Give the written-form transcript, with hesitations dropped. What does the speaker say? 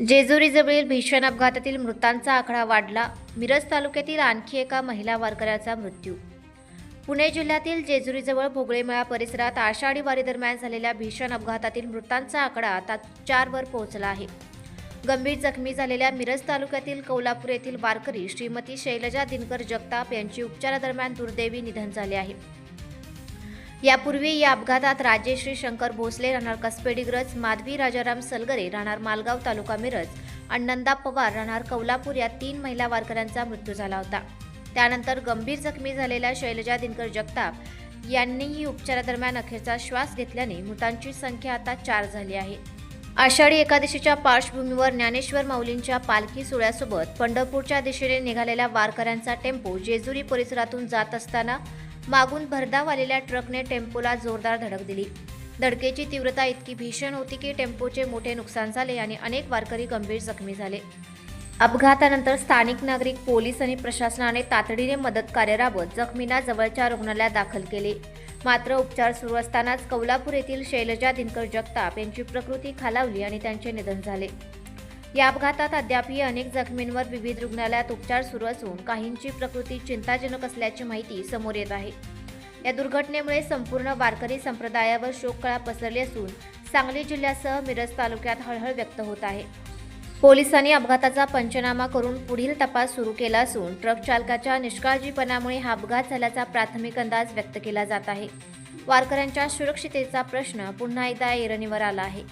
जेजुरीजवळील भीषण अपघातातील मृतांचा आकडा वाढला. मिरज तालुक्यातील आणखी एका महिला वारकऱ्याचा मृत्यू. पुणे जिल्ह्यातील जेजुरीजवळ भोगळेमळा परिसरात आषाढी वारीदरम्यान झालेल्या भीषण अपघातातील मृतांचा आकडा आता 4 वर पोहोचला आहे. गंभीर जखमी झालेल्या मिरज तालुक्यातील कौलापूर येथील वारकरी श्रीमती शैलजा दिनकर जगताप यांची उपचारादरम्यान दुर्दैवी निधन झाले आहे. यापूर्वी या अपघातात राजेश्री शंकर भोसले राहणार कसपेडिग्रज, माधवी राजाराम सलगरे राहणार मालगाव तालुका मिरज आणि नंदा पवार राहणार कौलापूर या 3 महिला वारकऱ्यांचा मृत्यू झाला होता. त्यानंतर गंभीर जखमी झालेल्या शैलजा दिनकर जगताप यांनीही उपचारादरम्यान अखेरचा श्वास घेतल्याने मृतांची संख्या आता 4 झाली आहे. आषाढी एकादशीच्या पार्श्वभूमीवर ज्ञानेश्वर माऊलींच्या पालखी सोहळ्यासोबत पंढरपूरच्या दिशेने निघालेल्या वारकऱ्यांचा टेम्पो जेजुरी परिसरातून जात असताना मागून भरधाव आलेल्या ट्रकने टेम्पोला जोरदार धडक दिली. धडकेची तीव्रता इतकी भीषण होती की टेम्पोचे मोठे नुकसान झाले आणि अनेक वारकरी गंभीर जखमी झाले. अपघातानंतर स्थानिक नागरिक, पोलीस आणि प्रशासनाने तातडीने मदत कार्य राबवत जखमींना जवळच्या रुग्णालयात दाखल केले. मात्र उपचार सुरू असतानाच कौलापूर येथील शैलजा दिनकर जगताप यांची प्रकृती खालावली आणि त्यांचे निधन झाले. या अपघातात अद्यापही अनेक जखमींवर विविध रुग्णालयात उपचार सुरू असून काहींची प्रकृती चिंताजनक असल्याची माहिती समोर येत आहे. या दुर्घटनेमुळे संपूर्ण वारकरी संप्रदायावर शोककळा पसरली असून सांगली जिल्ह्यासह मिरज तालुक्यात हळहळ व्यक्त होत आहे. पोलिसांनी अपघाताचा पंचनामा करून पुढील तपास सुरू केला असून ट्रक चालकाच्या निष्काळजीपणामुळे हा अपघात झाल्याचा प्राथमिक अंदाज व्यक्त केला जात आहे. वारकऱ्यांच्या सुरक्षिततेचा प्रश्न पुन्हा एकदा ऐरणीवर आला आहे.